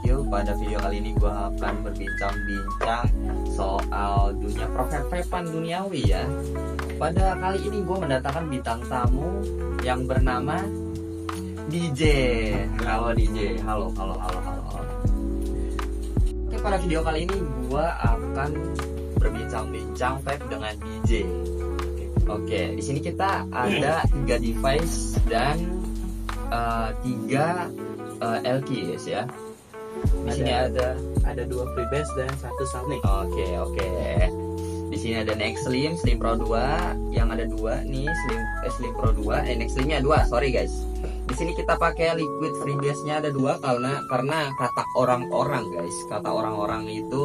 review. Pada video kali ini gue akan berbincang-bincang soal dunia pervape-vapean duniawi ya. Pada kali ini gue mendatangkan bintang tamu yang bernama DJ. Halo DJ, halo. Oke, pada video kali ini gue akan berbincang-bincang vape dengan DJ. Oke, di sini kita ada 3 device dan 3 LK ya. Di sini ada 2 freebase dan 1 Sonic. Oke. Di sini ada Next Slim Pro 2, yang ada 2 nih, Slim Pro 2, Next Slimnya 2, sorry guys. Di sini kita pakai liquid freebase-nya ada 2 karena kata orang-orang guys, itu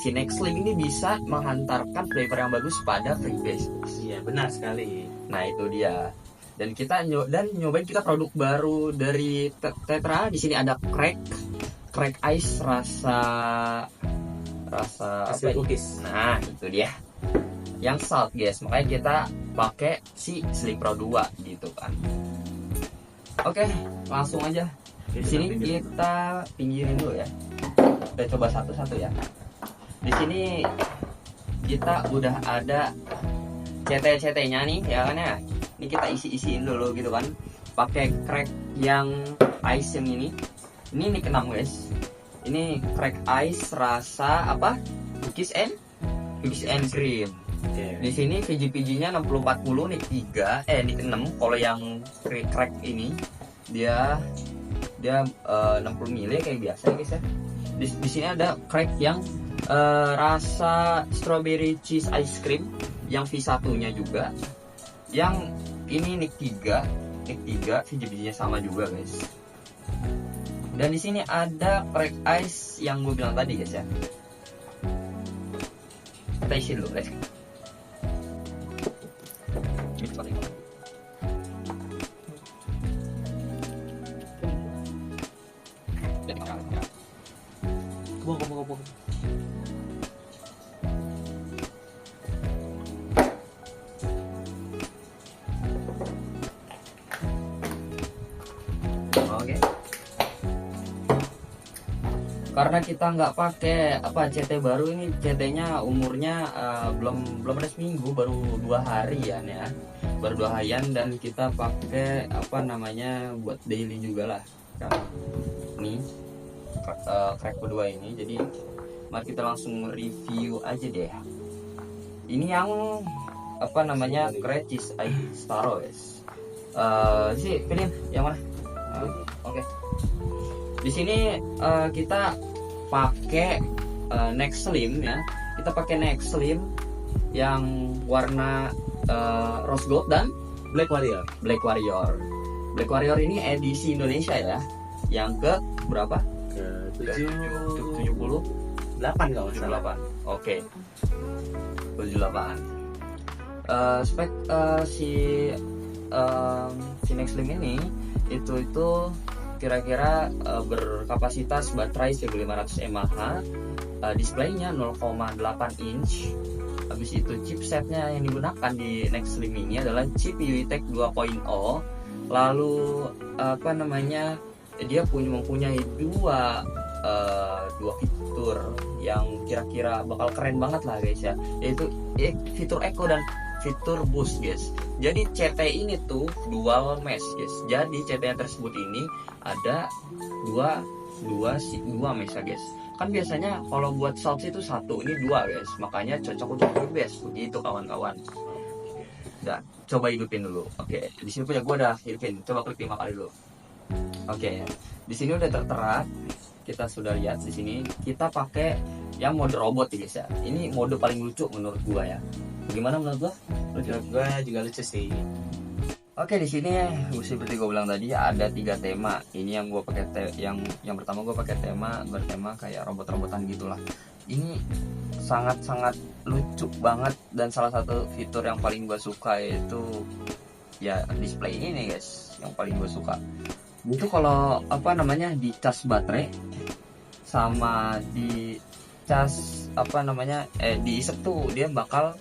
si Next Slim ini bisa menghantarkan flavor yang bagus pada freebase. Iya, benar sekali. Nah, itu dia. Dan kita nyobain kita produk baru dari Tetra. Di sini ada crack ice rasa apa cookies. Nah, itu dia. Yang salt guys. Makanya kita pakai si Slim Pro 2 gitu kan. Oke, langsung aja. Di sini kita pinggirin dulu ya. Kita coba satu-satu ya. Di sini kita udah ada CT-CT-nya nih ya kan ya. Ini kita isi-isiin dulu gitu kan. Pakai crack yang ice yang ini. Ini nih ke-6 guys. Ini crack ice rasa apa? Cookies and cream. Okay. Di sini VG-VG-nya 6040 nih 3, nih ke-6. Kalau yang crack ini dia 60 ml kayak biasa guys ya. Di sini ada crack yang rasa strawberry cheese ice cream yang V1-nya juga. Yang ini Nick 3 VG-VG-nya sama juga guys. Dan di sini ada crack ice yang gue bilang tadi guys ya. Kita isi dulu guys. Kebong. Oke. Karena kita nggak pakai CT baru ini, CT-nya umurnya belum ada seminggu, baru 2 harian ya. Baru 2 harian dan kita pakai buat daily juga lah. Kan. Ini crack kedua ini. Jadi mari kita langsung review aja deh. Ini yang crack cheese ice taro guys. Pilih yang mana? Oke. Di sini kita pakai Next Slim ya. Kita pakai Next Slim yang warna rose gold dan Black Warrior. Black Warrior ini edisi Indonesia ya. Yang ke berapa? Ke 78 kalau salah. 78. Oke. 78. Spek si Next Slim ini itu kira-kira berkapasitas baterai 1500 mAh, displaynya 0,8 inch. Habis itu chipsetnya yang digunakan di Next Slim ini adalah chip UITech 2.0. Lalu dia mempunyai dua fitur yang kira-kira bakal keren banget lah guys ya, yaitu fitur Echo dan fitur boost guys. Jadi CT ini tuh dual mesh guys. Jadi CT yang tersebut ini ada dua mesh ya guys. Kan biasanya kalau buat salt itu 1, ini 2 guys. Makanya cocok untuk freebase begitu kawan-kawan. Dan coba hidupin dulu. Oke, di sini punya gua udah hidupin. Coba klik 5 kali dulu. Oke. Di sini udah tertera. Kita sudah lihat di sini. Kita pakai yang mode robot guys ya. Ini mode paling lucu menurut gua ya. Gimana menurut gua? Menurut gue juga lucu sih. Oke, di sini seperti gue bilang tadi ada 3 tema. Ini yang gue pakai yang pertama gue pakai bertema kayak robot-robotan gitulah. Ini sangat lucu banget dan salah satu fitur yang paling gue suka itu ya display ini nih guys, yang paling gue suka. Itu kalau di cas baterai sama di cas diisep tuh dia bakal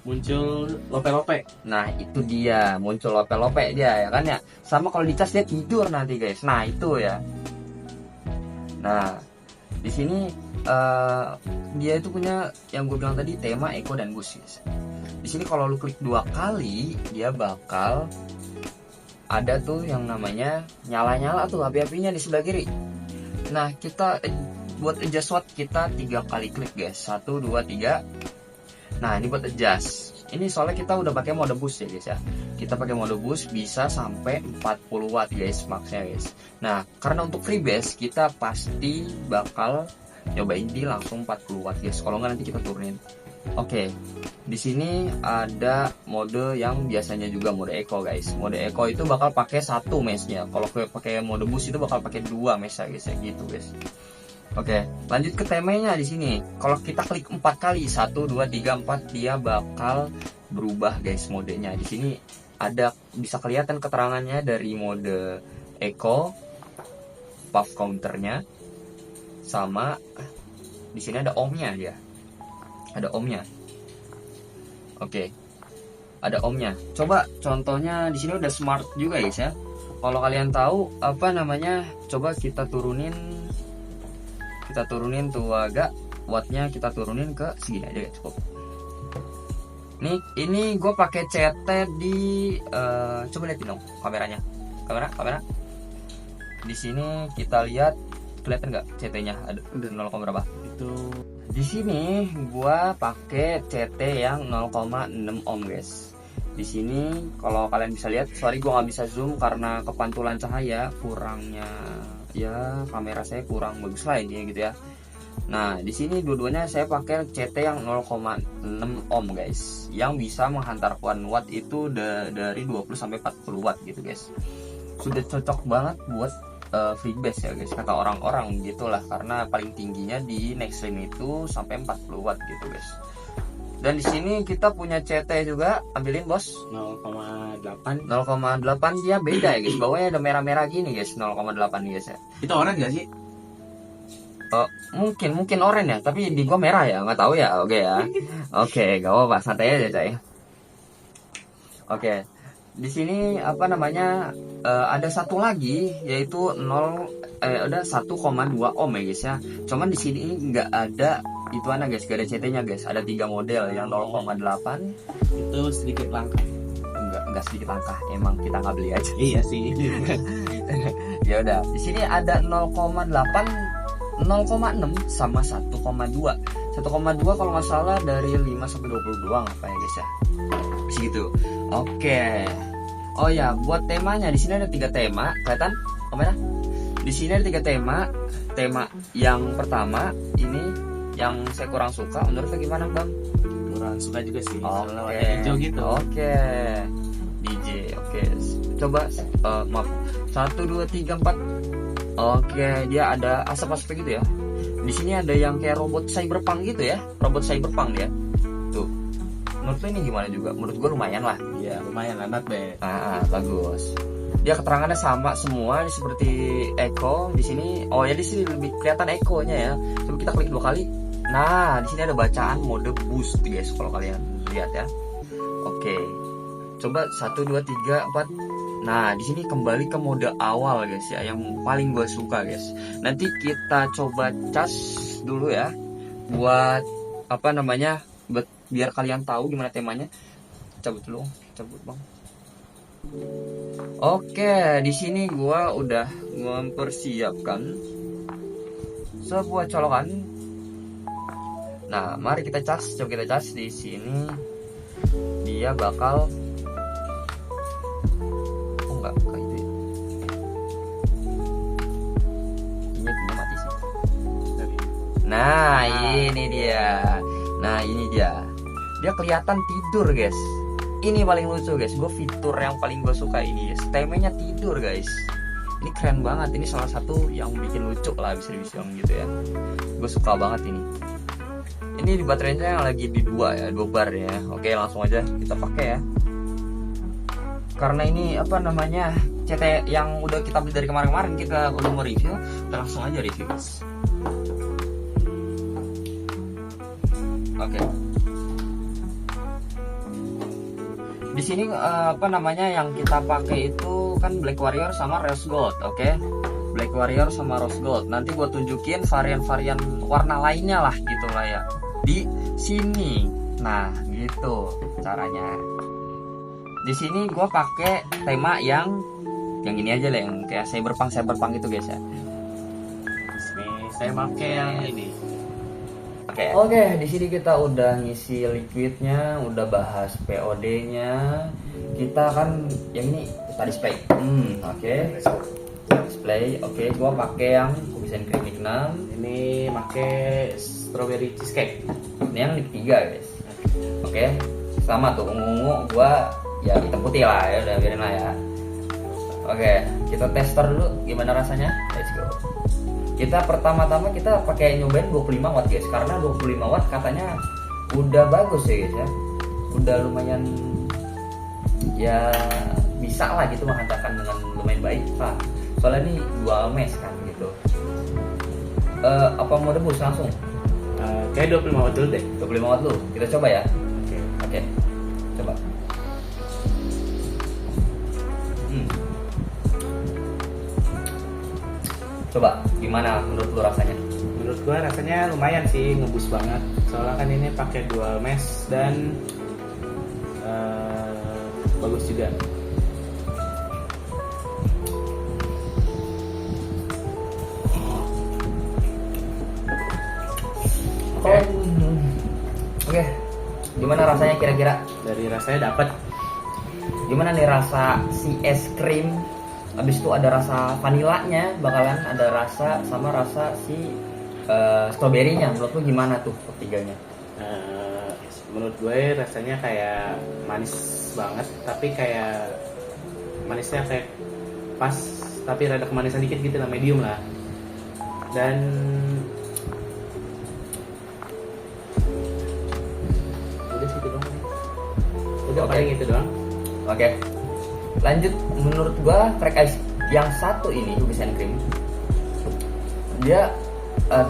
muncul lope-lope. Nah itu dia, muncul lope-lope dia ya kan ya. Sama kalau dicas dia tidur nanti guys. Nah itu ya. Nah, di sini dia itu punya yang gue bilang tadi tema eco dan boost guys. Di sini kalau lu klik 2 kali dia bakal ada tuh yang namanya nyala-nyala tuh api-apinya di sebelah kiri. Nah, kita buat adjust watt kita 3 kali klik guys. 1 2 3. Nah, ini buat adjust. Ini soalnya kita udah pakai mode boost ya guys ya. Kita pakai mode boost bisa sampai 40 watt guys maksnya guys. Nah, karena untuk freebase kita pasti bakal nyobain di langsung 40 watt guys. Kalau nggak nanti kita turunin. Oke, di sini ada mode yang biasanya juga mode eco guys. Mode eco itu bakal pakai 1 meshnya. Kalau pakai mode boost itu bakal pakai 2 mesh ya guys ya gitu guys. Oke, lanjut ke temanya di sini. Kalau kita klik 4 kali 1 2 3 4 dia bakal berubah guys modenya. Di sini ada bisa kelihatan keterangannya dari mode eco, puff counternya, sama di sini ada ohmnya dia. Ada ohmnya. Oke. Ada ohmnya. Coba contohnya di sini udah smart juga guys ya. Kalau kalian tahu apa namanya, coba kita turunin tuh agak wattnya, kita turunin ke segini aja guys, cukup. Ini gue pakai CT di coba liatin dong kameranya. Kamera. Di sini kita lihat kelihatan nggak CT-nya ada 0, berapa? Itu Di sini gua pakai CT yang 0,6 ohm guys. Di sini kalau kalian bisa lihat, sorry gua nggak bisa zoom karena kepantulan cahaya kurangnya, ya kamera saya kurang bagus lah ini gitu ya. Nah, di sini dua-duanya saya pakai CT yang 0,6 ohm guys, yang bisa menghantarkan watt itu dari 20 sampai 40 watt gitu guys. Sudah cocok banget buat freebase ya guys, kata orang-orang gitulah, karena paling tingginya di Nextream itu sampai 40 watt gitu guys. Dan di sini kita punya CT juga, ambilin bos. 0,8. 0,8 dia beda ya guys, bawahnya ada merah-merah gini guys, 0,8 guys ya. Itu orange gak sih? Mungkin oranye ya, tapi di gua merah ya, nggak tahu ya. Oke ya. Oke, gak apa-apa, santai aja coy. Oke. Di sini apa namanya, ada satu lagi yaitu 1,2 ohm ya guys ya. Cuman di sini nggak ada itu guys, gak ada CT-nya guys. Ada 3 model, yang 0,8 Itu sedikit langka. enggak sedikit langkah, emang kita nggak beli aja. Iya sih. Ya udah, di sini ada 0,8, 0,6 sama 1,2. 1,2 kalau nggak salah dari 5 sampai 20 doang apa ya guys ya. Segitu. Oke. Oh ya, buat temanya di sini ada 3 tema, kelihatan kamera? Di sini ada 3 tema. Tema yang pertama ini yang saya kurang suka. Menurutnya gimana, Bang? Kurang suka juga sih. Oke. Warna hijau gitu. Oke. DJ. Oke. Coba maaf. 1 2 3 4. Oke, dia ada asap-asap gitu ya. Di sini ada yang kayak robot cyberpunk gitu ya. Robot cyberpunk dia. Tuh. Menurut lo ini gimana juga? Menurut gue lumayan lah. Iya, lumayan not bad. Bagus. Dia keterangannya sama semua seperti Echo di sini. Oh ya, di sini lebih kelihatan Echo-nya ya. Coba kita klik 2 kali. Nah, di sini ada bacaan mode boost guys, kalau kalian lihat ya. Oke. Coba 1 2 3 4. Nah, di sini kembali ke mode awal guys ya, yang paling gue suka guys. Nanti kita coba cas dulu ya, buat apa namanya, biar kalian tahu gimana temanya. Cabut dulu, cabut bang. Oke, di sini gue udah mempersiapkan sebuah colokan. Nah, mari kita cas, coba kita cas di sini. Dia bakal kayak itu ya. Ini punya mati sih. Nah, ini dia. Dia kelihatan tidur, guys. Ini paling lucu, guys. Gue fitur yang paling gue suka ini, guys. Temanya tidur, guys. Ini keren banget. Ini salah satu yang bikin lucu lah, bisa dibilang gitu ya. Gue suka banget ini. Ini di baterainya yang lagi di 2 bar ya. Oke, langsung aja kita pakai ya. Karena ini apa namanya, CT yang udah kita beli dari kemarin-kemarin, kita udah mau review, kita langsung aja review guys. Oke. Di sini apa namanya yang kita pakai itu kan Black Warrior sama Rose Gold, oke. Black Warrior sama Rose Gold. Nanti gue tunjukin varian-varian warna lainnya lah gitu lah ya di sini. Nah gitu caranya. Di sini gue pakai tema yang ini aja lah, yang kayak cyberpunk gitu guys ya. Ini saya pakai yang ini. Oke, di sini kita udah ngisi liquidnya, udah bahas POD-nya. Kita kan yang ini kita display. Oke. Display. Oke, gua pakai yang Cookies and Cream 6. Ini pakai strawberry cheesecake. Ini yang ketiga, guys. Oke. Sama tuh ungu-ungu gua ya hitam putih lah ya, udah biarin lah ya. Oke, kita tester dulu gimana rasanya. Let's go. Kita pertama-tama kita pakai nyobain 25 watt guys, karena 25 watt katanya udah bagus ya guys ya, udah lumayan ya bisa lah gitu menghantarkan dengan lumayan baik lah, soalnya ini dual mesh kan gitu. Apa mau debus langsung? Kayak 25 watt dulu deh. 25 watt dulu, kita coba ya. Oke. Coba. Coba gimana menurut lu rasanya? Menurut gua rasanya lumayan sih, ngebus banget. Soalnya kan ini pakai dual mesh dan bagus juga. Oke. Gimana rasanya kira-kira? Dari rasanya dapat. Gimana nih rasa si es krim? Habis itu ada rasa vanilanya, bakalan ada rasa sama rasa si stroberinya. Menurut lu gimana tuh ketiganya? Menurut gue rasanya kayak manis banget, tapi kayak manisnya kayak pas, tapi rada kemanisan dikit gitu lah, medium lah. Dan udah sih itu doang. Udah paling itu doang. Oke. Lanjut, menurut gua crack ice yang satu ini Cookies and Cream, dia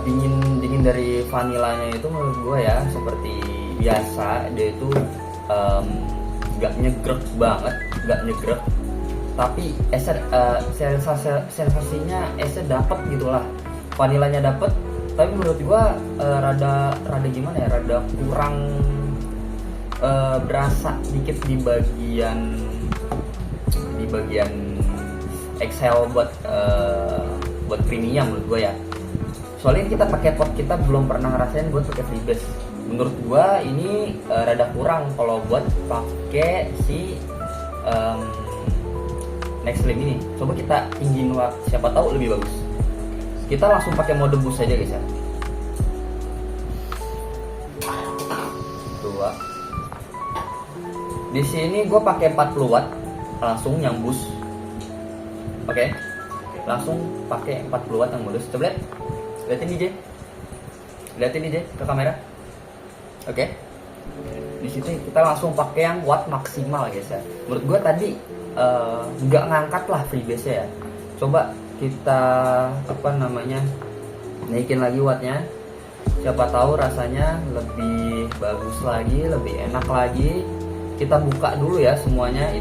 dingin dari vanilanya itu menurut gua ya seperti biasa, dia itu nggak nyegrek banget, nggak nyegrek, tapi sensasinya esnya dapet gitulah, vanilanya dapet, tapi menurut gua rada gimana ya, rada kurang berasa dikit di bagian exhale buat creamy-nya menurut gue ya. Soalnya kita pakai pot, kita belum pernah ngerasain buat pakai freebase. Menurut gue ini rada kurang kalau buat pakai si Next Slim ini. Coba kita tinggiin siapa tahu lebih bagus. Kita langsung pakai mode boost aja guys ya. Dua. Di sini gue pakai 40 watt. Langsung yang boost. Oke. Langsung pakai 40 watt yang boost. Coba lihatin DJ. Lihatin DJ ke kamera. Oke. Di sini kita langsung pakai yang watt maksimal guys ya. Menurut gua tadi nggak ngangkat lah freebase ya. Coba kita naikin lagi wattnya. Siapa tahu rasanya lebih bagus lagi, lebih enak lagi. Kita buka dulu ya semuanya,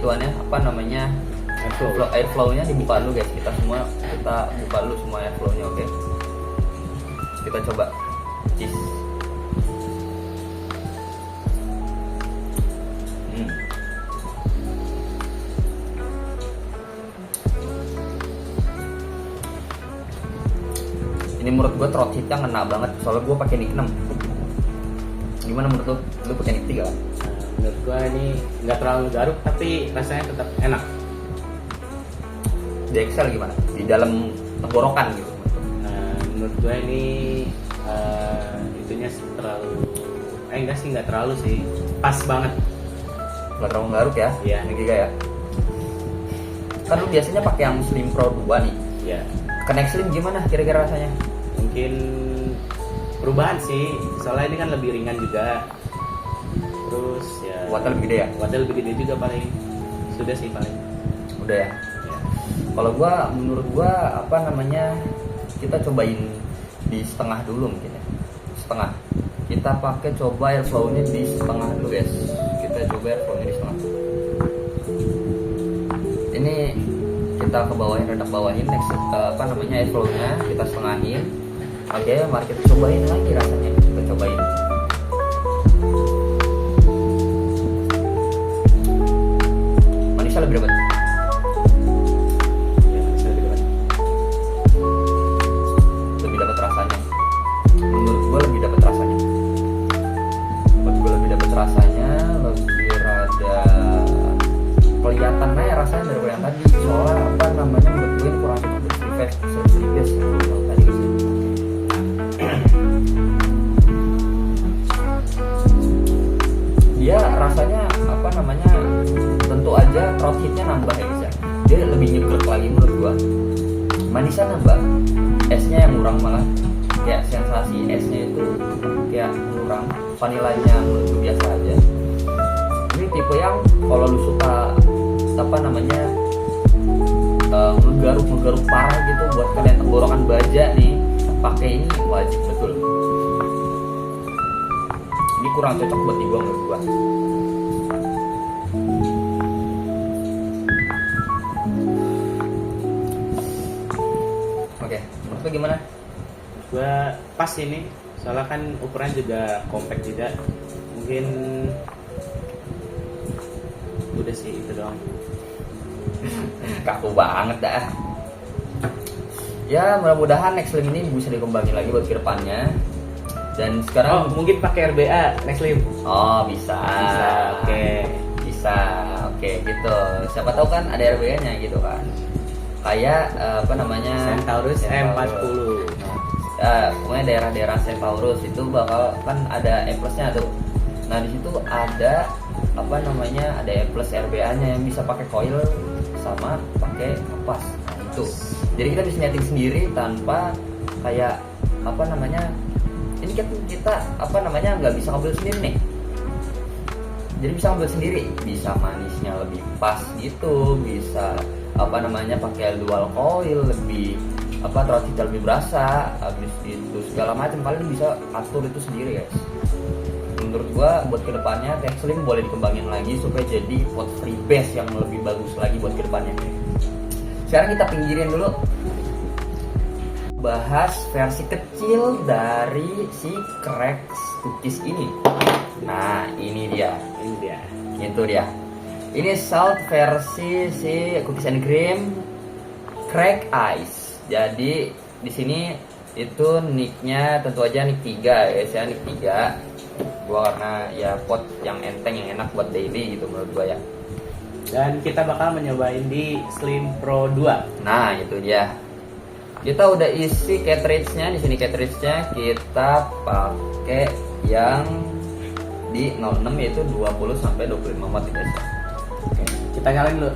airflow-nya dibuka dulu guys. Kita buka dulu semua airflow-nya, oke. Kita coba cheese. Ini menurut gue throat hit-nya ngena banget, soalnya gue pakai nick 6. Gimana menurut lu? Lu pakai nick 3 kan? Menurut gua ini nggak terlalu garuk tapi rasanya tetap enak. Di Excel gimana? Di dalam tenggorokan gitu. Menurut gua ini itunya nggak terlalu sih, pas banget. Nggak terlalu garuk ya? Iya. Ini giga ya. Kan lu biasanya pakai yang Slim Pro 2 nih. Iya. Connect Slim gimana kira-kira rasanya? Mungkin perubahan sih, soalnya ini kan lebih ringan juga. Terus ya Wattnya lebih gede ya? Wattnya lebih gede juga paling. Sudah sih paling. Udah ya? Ya. Kalau menurut gua kita cobain di setengah dulu mungkin ya. Setengah. Kita pakai coba airflow-nya di setengah dulu guys. Kita coba airflow-nya di setengah. Ini kita kita ke bawahin, redak bawahin, next apa namanya airflow-nya kita setengahin. Oke, mari kita cobain lagi rasanya. Kita cobain. Manisnya lebih dapat. Ya, bisa dibilang. Lebih dapat rasanya. Menurut gue lebih dapat rasanya. Menurut gue lebih dapat rasanya, lebih rada kelihatan aja rasanya daripada yang tadi. Soalnya apa namanya menurut gue ini kurang cocok untuk serius tadi sih. Dia rasanya apa namanya, tentu aja throat hitnya nambah ya guys ya. Dia lebih nyegrek lagi menurut gua. Manisnya nambah, esnya yang kurang malah. Kayak sensasi esnya itu kayak kurang, vanilanya menurut gua biasa aja. Ini tipe yang kalau lu suka apa namanya ngegaruk parah gitu buat kalian tenggorokan baja nih, pakai ini wajib betul. Ini kurang cocok buat di gua menurut gua. Oke, menurut lu gimana? Gua pas ini, soalnya kan ukuran juga compact juga. Mungkin udah sih itu doang. Kaku banget dah. Ya mudah-mudahan next lim ini bisa dikembangin lagi buat kedepannya. Dan Oh, sekarang mungkin pakai RBA next lim. oh bisa, Bisa, oke. bisa, oke gitu. Siapa tahu kan ada RBA-nya gitu kan. Kayak apa namanya Centaurus M40. Pokoknya daerah-daerah Centaurus itu bakal kan ada E plusnya tuh. Nah di situ ada apa namanya ada E plus RBA-nya yang bisa pakai coil sama pakai kapas. Nah itu. Jadi kita bisa nyeting sendiri tanpa kayak apa namanya ini kita apa namanya nggak bisa ngambil sendiri nih. Jadi bisa ngambil sendiri, bisa manisnya lebih pas gitu, bisa apa namanya pakai dual coil lebih apa throat hitnya lebih berasa, habis itu segala macam kalian bisa atur itu sendiri guys. Menurut gua buat kedepannya T-Slim boleh dikembangin lagi supaya jadi pot free bass yang lebih bagus lagi buat kedepannya. Sekarang kita pinggirin dulu, bahas versi kecil dari si Crack cookies ini. Nah ini dia, itu dia. Ini salt versi si cookies and cream Crack Ice. Jadi di sini itu nicknya tentu aja nick 3 ya, saya nick 3. Gua karena ya pot yang enteng yang enak buat daily gitu menurut gua ya. Dan kita bakal mencobain di Slim Pro 2. Nah itu dia. Kita udah isi cartridge-nya, di sini cartridge-nya kita pakai yang di 06 yaitu 20 sampai 25 watt guys. Oke, kita nyalain dulu.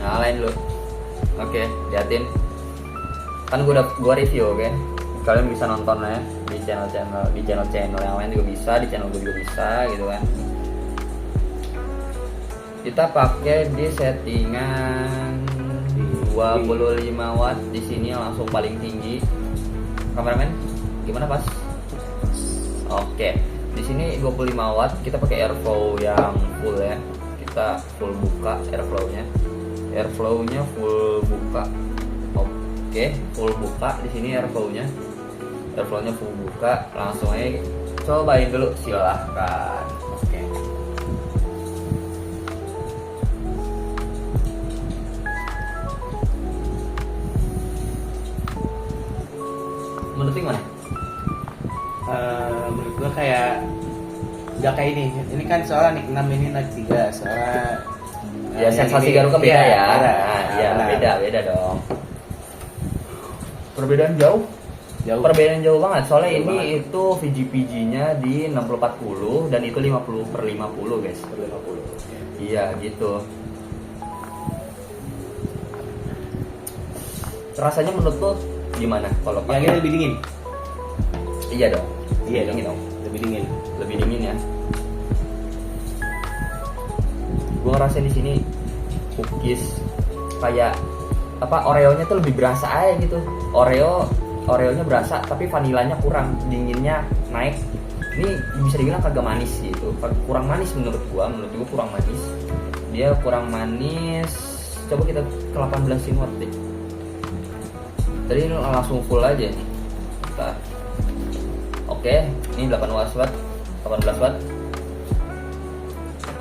Nyalain dulu. Oke, liatin. Kan gua review, oke. Kalian bisa nonton ya di channel yang lain juga bisa, di channel gue juga bisa gitu kan. Kita pakai di settingan 25 watt di sini langsung paling tinggi. Kameramen, gimana pas? Oke. Di sini 25 watt, kita pakai airflow yang full ya. Kita full buka airflow-nya. Airflow-nya full buka. Oke, full buka di sini airflow-nya. Airflow-nya full buka, langsung aja cobain dulu silahkan. Oke. Menurut gimana? Menurut gua kayak nggak kayak ini. Ini kan soalnya nick 6 ini nick 3. Soalnya Ya sensasi garuknya beda ya. Nah, iya beda dong. Perbedaan jauh. Perbedaan jauh banget. Soalnya Jauh ini banget. itu VG-PG-nya di 60-40 dan itu 50/50 guys. 50. Iya gitu. Rasanya menurut lo gimana kalau Yang ini lebih dingin. Iya dong. Iya Lebih dingin dong. Lebih dingin. Lebih dingin ya. Gue ngerasain di sini cookies kayak apa Oreo-nya tuh lebih berasa aja gitu. Oreo-nya berasa tapi vanilanya kurang, dinginnya naik. Ini bisa dibilang kagak manis gitu. Kurang manis menurut gua kurang manis. Dia kurang manis coba kita ke 18 watt deh. Tadi ini langsung full aja. Bentar. Oke, ini 18 watt.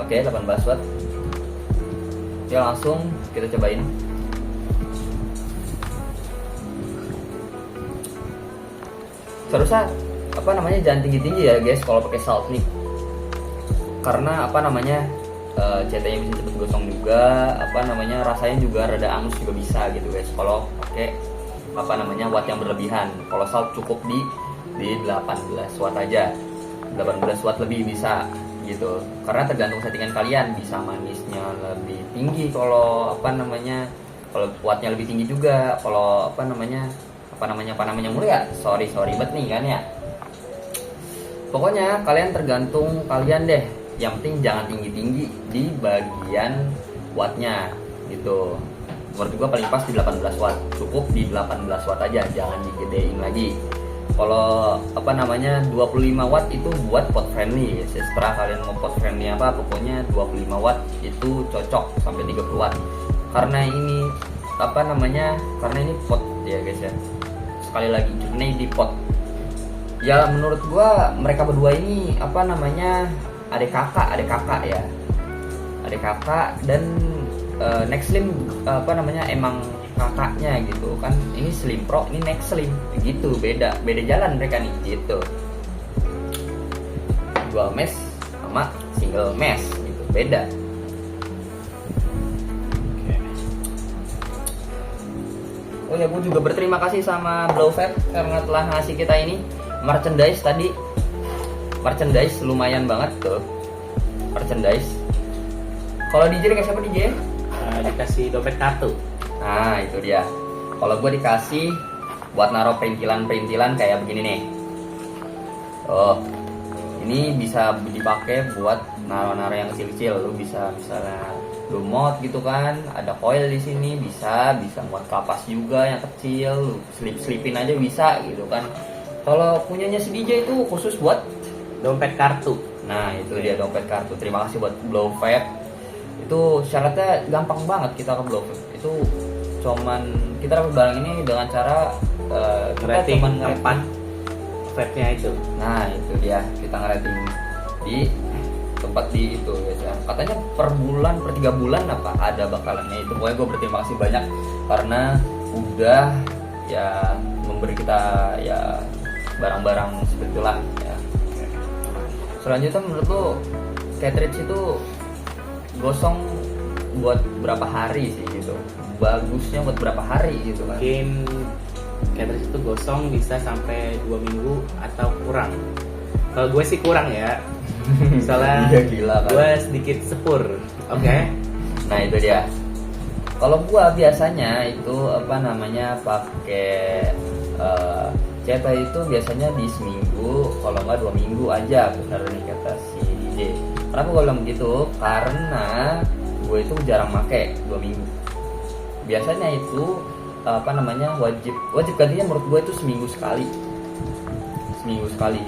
Oke, 18 watt. Ya langsung kita cobain. Seharusnya apa namanya jangan tinggi-tinggi ya guys kalau pakai salt nih. Karena apa namanya CT-nya bisa cepet gosong juga, apa namanya rasanya juga rada angus juga bisa gitu guys. Kalau pakai apa namanya watt yang berlebihan. Kalau salt cukup di 18 watt aja. 18 watt lebih bisa gitu. Karena tergantung settingan kalian, bisa manisnya lebih tinggi kalau apa namanya wattnya lebih tinggi juga. Kalau apa namanya mulu ya. Sorry bet nih kan ya. Pokoknya kalian tergantung kalian deh. Yang penting jangan tinggi-tinggi di bagian wattnya gitu. Menurut gua paling pas di 18 watt. Cukup di 18 watt aja, jangan digedein lagi. Kalau apa namanya 25 watt itu buat pot friendly ya. Setelah kalian mau pot friendly apa, pokoknya 25 watt itu cocok sampai 30 watt. Karena ini apa namanya? Karena ini pot ya guys ya. Sekali lagi ini di pot. Ya menurut gua mereka berdua ini apa namanya? Adik kakak ya. Adik kakak dan Next Slim apa namanya emang kakaknya gitu kan. Ini Slim Pro, ini Next Slim gitu, beda jalan mereka nih gitu. Dual mesh sama single mesh gitu, beda. Oh ya, gue juga berterima kasih sama Blowfab karena telah ngasih kita ini merchandise tadi. Merchandise lumayan banget tuh. Merchandise. Kalau DJ dikasih apa DJ? Dikasih dompet kartu. Nah itu dia. Kalau gue dikasih buat naruh perintilan kayak begini nih. Oh, ini bisa dipakai buat naruh yang kecil-kecil. Lu bisa misalnya lu mod gitu kan, ada coil di sini bisa buat kapas juga yang kecil. Lu selipin aja bisa gitu kan. Kalau punyanya si DJ itu khusus buat Dompet kartu. Nah itu dia dompet kartu. Terima kasih buat Blowfab. Itu syaratnya gampang banget kita ke Blowfab. Itu cuman kita dapat barang ini dengan cara kita cuman tempat fabnya itu. Nah itu dia, kita ngerating di tempat di itu ya. Katanya per 3 bulan apa ada bakalannya itu. Pokoknya gue berterima kasih banyak karena udah ya memberi kita ya barang-barang seperti itulah ya. Selanjutnya menurut lo cartridge itu gosong buat berapa hari sih gitu? Bagusnya buat berapa hari gitu kan? Mungkin cartridge itu gosong bisa sampai 2 minggu atau kurang. Kalau gue sih kurang ya. Misalnya ya, gila kan? Gue sedikit sepur. Oke. Nah itu dia. Kalau gue biasanya itu apa namanya pakai CT itu biasanya di seminggu, kalau nggak 2 minggu aja, bener nih kata si DJ. Kenapa gue bilang begitu? Karena gue itu jarang make 2 minggu. Biasanya itu apa namanya wajib gantinya menurut gue itu seminggu sekali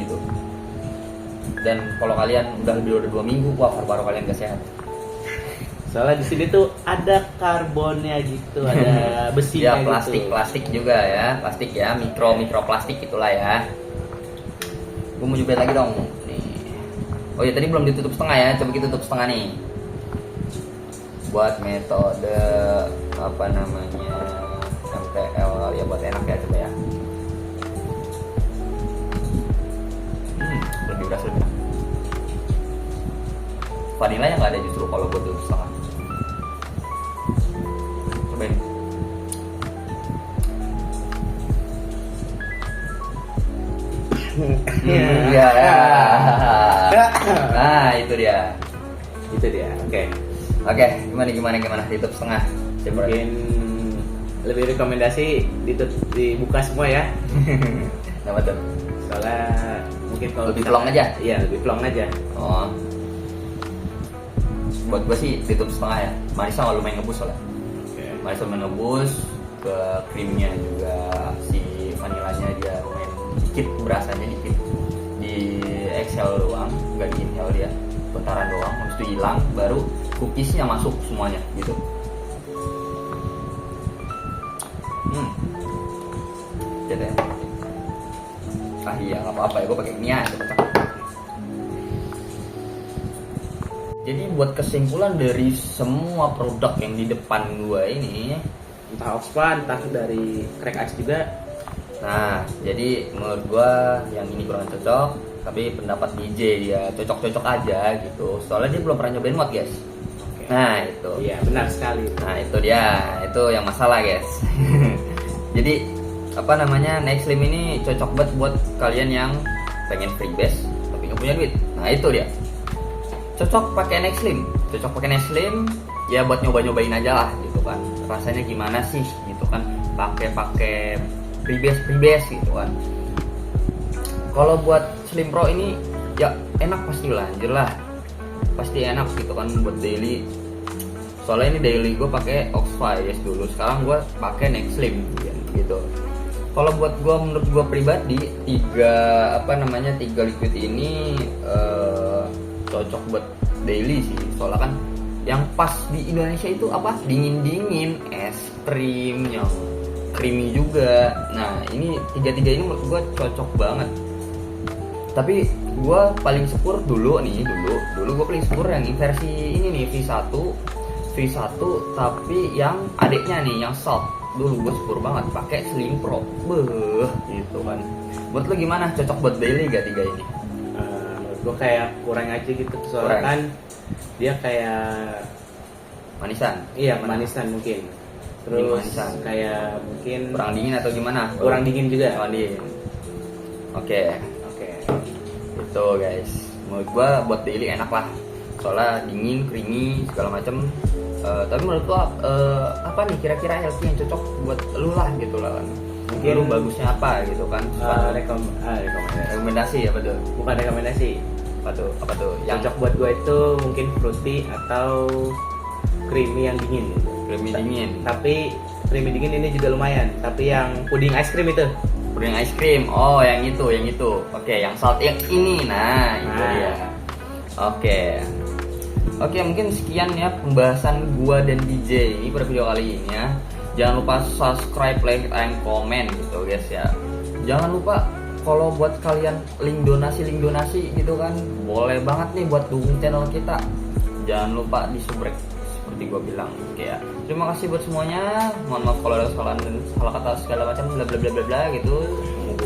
gitu. Dan kalau kalian udah lebih dari 2 minggu, wah baru kalian gak sehat. Soalnya di sini tuh ada karbonnya gitu, ada besinya ya, plastik juga ya, plastik ya, mikro plastik itulah ya. Gue mau coba lagi dong nih. Oh ya tadi belum ditutup setengah ya, coba kita tutup setengah nih. Buat metode apa namanya MTL ya, buat enak ya, coba ya. Lebih berasa lebih. Vanilla yang nggak ada justru kalau buat tutup setengah. Cobain. Ya. Nah itu dia. Oke, gimana tutup setengah. Mungkin lebih rekomendasi dibuka semua ya. Kenapa tuh? Soalnya mungkin kalau lebih plong aja. Iya, lebih plong aja. Oh. Buat gue sih ditutup setengah ya. Manisnya nggak lumayan ngebus soalnya. Manisnya lumayan ngebus, ke krimnya juga si vanilanya dia lumayan dikit, berasanya dikit. Di exhale doang, nggak di inhale dia. Bentaran doang, habis itu hilang, baru cookiesnya masuk semuanya gitu. Jadi iya nggak apa-apa ya, gue pakai ini aja. Jadi buat kesimpulan dari semua produk yang di depan gue ini, Entah Oxfam, entah dari Crack Ice juga. nah jadi menurut gue yang ini kurang cocok, tapi pendapat DJ dia cocok-cocok aja gitu. Soalnya dia belum pernah nyobain mod guys. Oke. Nah itu. Iya, benar sekali. Nah itu dia, itu yang masalah guys. Jadi apa namanya, Next Slim ini cocok banget buat kalian yang pengen freebase tapi nggak punya duit. Nah itu dia, cocok pakai Next Slim, cocok pakai Next Slim ya buat nyoba-nyobain aja lah gitu kan, rasanya gimana sih gitu kan, pakai freebase gitu kan. Kalau buat Slim Pro ini ya enak pasti lah, anjir lah, pasti enak gitu kan buat daily. Soalnya ini daily gue pakai Oxfam yes dulu, sekarang gue pakai Next Slim gitu. Kalau buat gue, menurut gue pribadi, tiga liquid ini cocok buat daily sih. Soalnya kan yang pas di Indonesia itu apa, dingin es krim yang creamy juga. Nah ini tiga ini menurut gue cocok banget. Tapi gue paling sepur dulu gue paling sepur yang versi ini nih, V1 tapi yang adiknya nih yang soft. Dulu gue sepur banget pakai Slim Pro, gitu kan. Buat lo gimana, cocok buat daily gak tiga ini? Menurut gue kayak kurang aja gitu, soalnya kan dia kayak Manisan? iya manisan mungkin. Terus Manisan. kayak mungkin Kurang dingin atau gimana? kurang dingin juga. Kurang dingin. Oke, itu guys. Menurut gue buat daily enak lah. Soalnya dingin, creamy segala macem. Tapi menurut lo apa nih kira-kira healthy yang cocok buat lu lah gitu lah kan? Mungkin lu bagusnya apa gitu kan? Rekomendasi apa tuh? Bukan rekomendasi. Apa tuh? Yang cocok buat gue itu mungkin fruity atau creamy yang dingin. Creamy dingin. Tapi creamy dingin ini juga lumayan. Tapi yang puding ice cream itu. Puding ice cream. Oh, yang itu. Oke, yang salt yang ini. Nah, itu dia. Oke, mungkin sekian ya pembahasan gua dan DJ ini pada video kali ini ya. Jangan lupa subscribe, like, and comment gitu guys ya. Jangan lupa kalau buat kalian link donasi gitu kan, boleh banget nih buat dukung channel kita. Jangan lupa di subrek seperti gua bilang. Oke ya. Terima kasih buat semuanya. Mohon maaf kalau ada kesalahan dan salah kata segala macam bla bla bla bla gitu.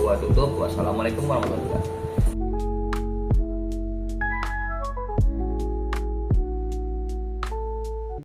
Gua tutup. Wassalamualaikum warahmatullahi wabarakatuh.